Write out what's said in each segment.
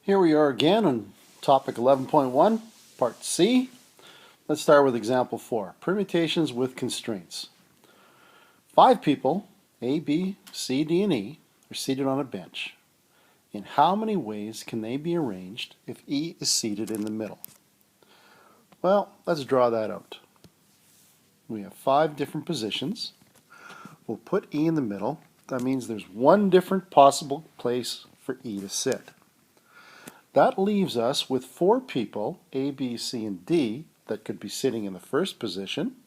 Here we are again on topic 11.1, part C. Let's start with example 4, permutations with constraints. 5 people, A, B, C, D, and E, are seated on a bench. In how many ways can they be arranged if E is seated in the middle? Well, let's draw that out. We have 5 different positions. We'll put E in the middle. That means there's one different possible place for E to sit. That leaves us with 4 people, A, B, C, and D, that could be sitting in the first position.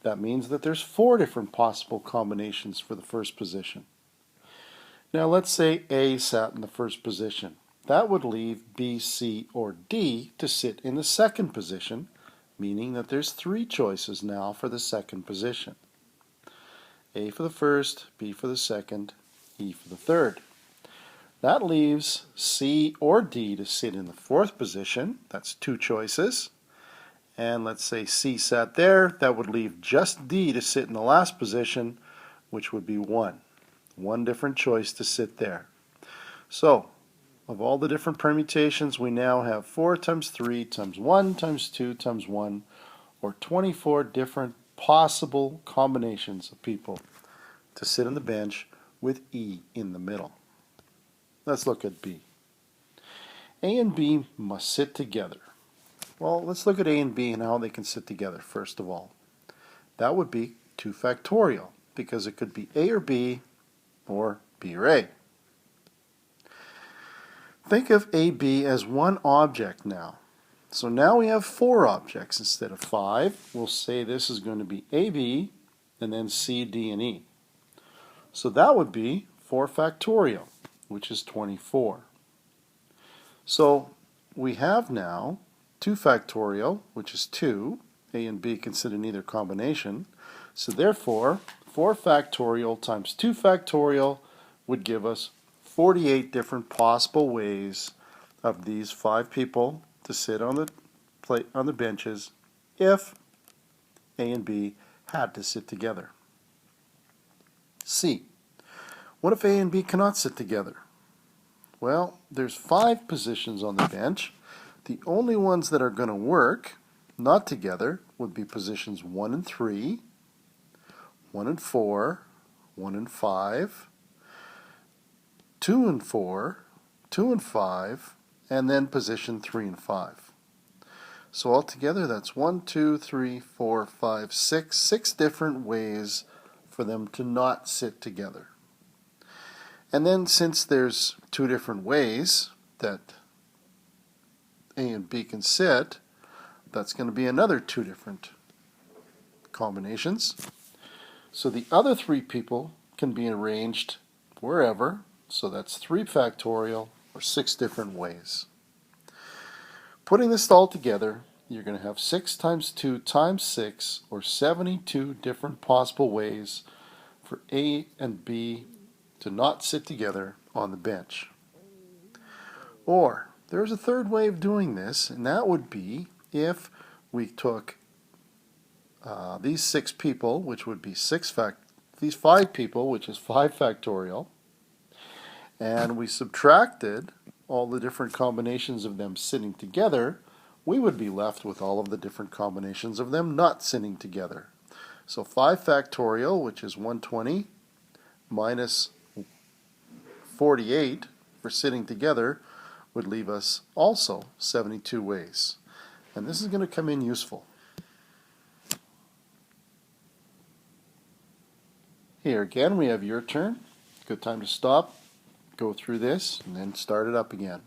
That means that there's 4 different possible combinations for the first position. Now let's say A sat in the first position. That would leave B, C, or D to sit in the second position, meaning that there's 3 choices now for the second position. A for the first, B for the second, E for the third. That leaves C or D to sit in the fourth position. That's 2 choices. And let's say C sat there. That would leave just D to sit in the last position, which would be 1. One different choice to sit there. So, of all the different permutations, we now have 4 times 3 times 1 times 2 times 1, or 24 different possible combinations of people to sit on the bench with E in the middle. Let's look at B. A and B must sit together. Well, let's look at A and B and how they can sit together first of all. That would be 2 factorial, because it could be A or B, or B or A. Think of AB as one object now. So now we have 4 objects instead of 5. We'll say this is going to be AB, and then C, D, and E. So that would be 4 factorial, which is 24. So we have now 2 factorial, which is 2. A and B can sit in either combination. So therefore, 4 factorial times 2 factorial would give us 48 different possible ways of these 5 people to sit on the benches if A and B had to sit together. C. What if A and B cannot sit together? Well, there's 5 positions on the bench. The only ones that are going to work not together would be positions 1 and 3, 1 and 4, 1 and 5, 2 and 4, 2 and 5, and then position 3 and 5. So altogether that's 1, 2, 3, 4, 5, 6 different ways for them to not sit together. And then since there's 2 different ways that A and B can sit, that's going to be another 2 different combinations. So the other 3 people can be arranged wherever, so that's 3 factorial, or 6 different ways. Putting this all together, you're going to have 6 times 2 times 6, or 72 different possible ways for A and B to not sit together on the bench. Or there's a third way of doing this, and that would be if we took these 6 people, which would be these 5 people, which is 5 factorial, and we subtracted all the different combinations of them sitting together, we would be left with all of the different combinations of them not sitting together. So 5 factorial, which is 120, minus 48 for sitting together, would leave us also 72 ways. And this is going to come in useful. Here again we have your turn. Good time to stop, go through this, and then start it up again.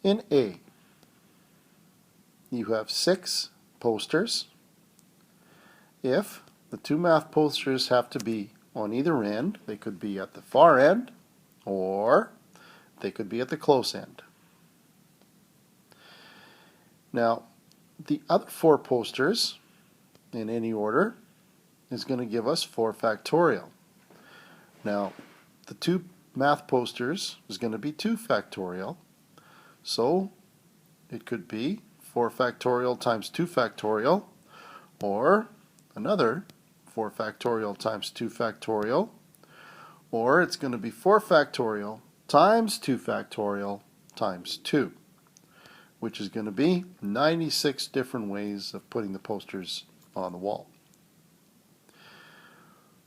In A, you have 6 posters. If the 2 math posters have to be on either end, they could be at the far end, or they could be at the close end. Now, the other 4 posters, in any order, is going to give us 4 factorial. Now, the 2 math posters is going to be 2 factorial, so it could be 4 factorial times 2 factorial, or another 4 factorial times 2 factorial, or it's going to be 4 factorial times 2 factorial times 2, which is going to be 96 different ways of putting the posters on the wall.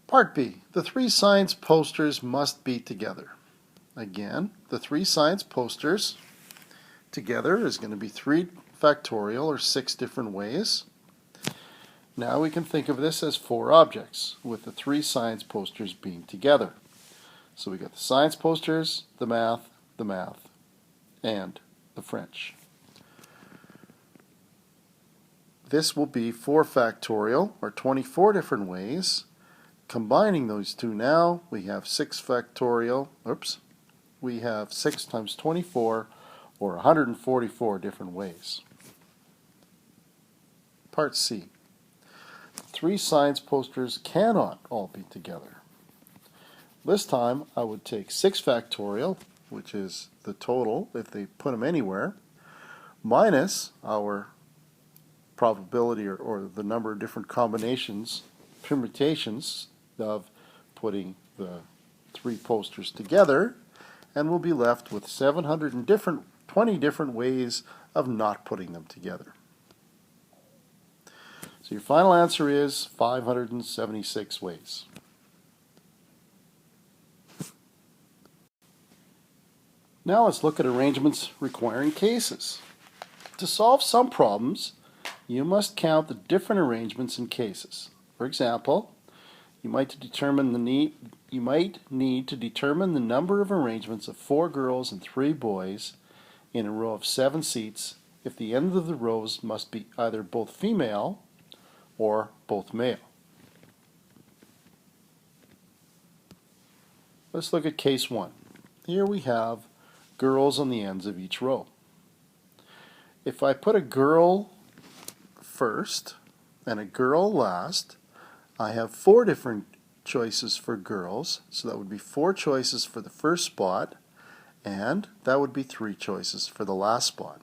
Part B, the 3 science posters must be together. Again, the 3 science posters together is going to be 3 factorial, or 6 different ways. Now we can think of this as 4 objects, with the 3 science posters being together. So we got the science posters, the math, and the French. This will be 4 factorial, or 24 different ways. Combining those two now, we have 6 factorial, we have 6 times 24, or 144 different ways. Part C. 3 science posters cannot all be together. This time I would take 6 factorial, which is the total if they put them anywhere, minus our probability or the number of different combinations, permutations of putting the 3 posters together, and we'll be left with 720 different ways of not putting them together. So your final answer is 576 ways. Now let's look at arrangements requiring cases. To solve some problems, you must count the different arrangements in cases. For example, you might need to determine the number of arrangements of 4 girls and 3 boys in a row of 7 seats if the end of the rows must be either both female or both male. Let's look at case 1. Here we have girls on the ends of each row. If I put a girl first and a girl last, I have 4 different choices for girls, so that would be 4 choices for the first spot, and that would be 3 choices for the last spot.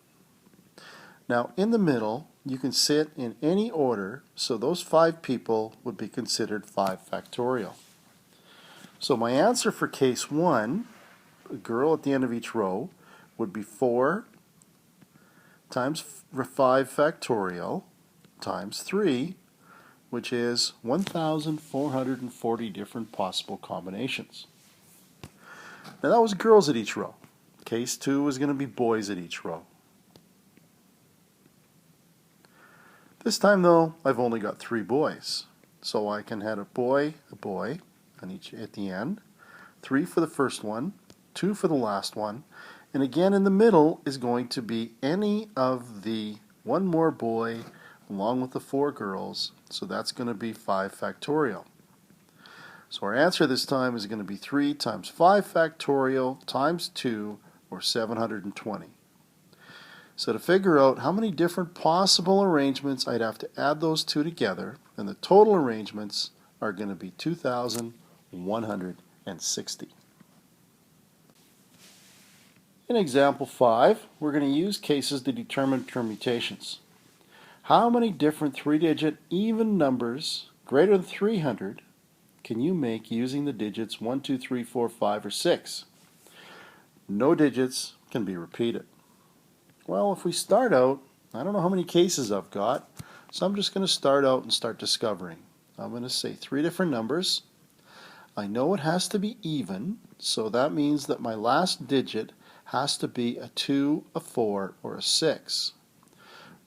Now in the middle, you can sit in any order, so those 5 people would be considered 5 factorial. So my answer for case 1, a girl at the end of each row, would be 4 times 5 factorial times 3, which is 1,440 different possible combinations. Now that was girls at each row. Case 2 is going to be boys at each row. This time though, I've only got 3 boys. So I can have a boy on each at the end, 3 for the first one, 2 for the last one, and again in the middle is going to be any of the 1 more boy along with the 4 girls, so that's going to be 5 factorial. So our answer this time is going to be 3 times 5 factorial times 2, or 720. So to figure out how many different possible arrangements, I'd have to add those 2 together, and the total arrangements are going to be 2,160. In example 5, we're going to use cases to determine permutations. How many different 3-digit even numbers greater than 300 can you make using the digits 1, 2, 3, 4, 5, or 6? No digits can be repeated. Well, if we start out, I don't know how many cases I've got, so I'm just going to start out and start discovering. I'm going to say 3 different numbers. I know it has to be even, so that means that my last digit has to be a 2, a 4, or a 6.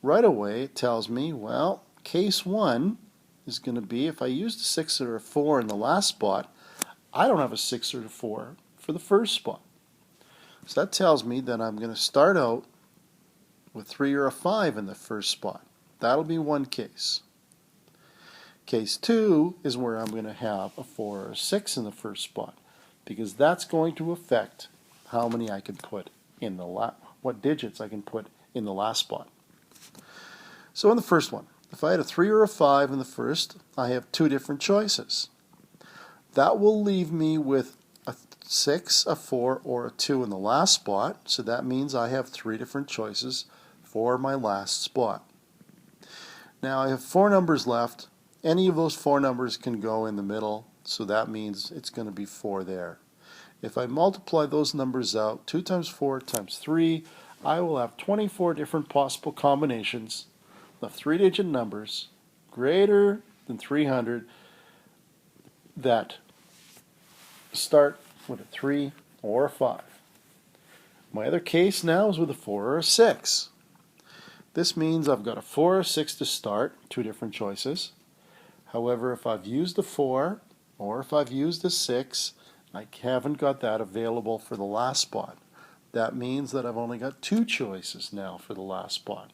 Right away it tells me, well, case 1 is going to be, if I used a 6 or a 4 in the last spot, I don't have a 6 or a 4 for the first spot. So that tells me that I'm going to start out with 3 or a 5 in the first spot. That'll be one case. Case 2 is where I'm going to have a 4 or a 6 in the first spot, because that's going to affect how many I can put in the what digits I can put in the last spot. So in the first one, if I had a 3 or a 5 in the first, I have 2 different choices. That will leave me with a 6, a 4, or a 2 in the last spot, so that means I have 3 different choices for my last spot. Now I have 4 numbers left. Any of those 4 numbers can go in the middle, so that means it's going to be 4 there. If I multiply those numbers out, 2 times 4 times 3, I will have 24 different possible combinations of 3-digit numbers greater than 300 that start with a 3 or a 5. My other case now is with a 4 or a 6. This means I've got a 4 or 6 to start, 2 different choices. However, if I've used a 4 or if I've used a 6, I haven't got that available for the last spot. That means that I've only got 2 choices now for the last spot.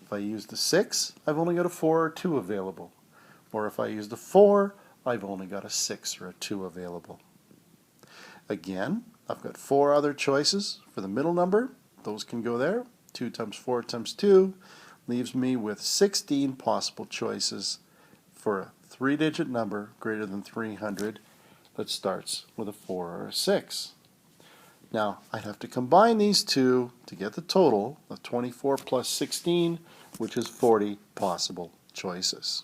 If I used a 6, I've only got a 4 or 2 available. Or if I used a 4, I've only got a 6 or a 2 available. Again, I've got 4 other choices for the middle number. Those can go there. 2 times 4 times 2 leaves me with 16 possible choices for a 3-digit number greater than 300 that starts with a 4 or a 6. Now, I'd have to combine these two to get the total of 24 plus 16, which is 40 possible choices.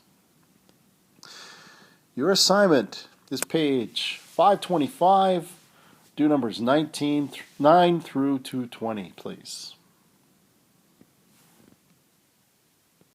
Your assignment is page 525. Do numbers 9 through 220, please.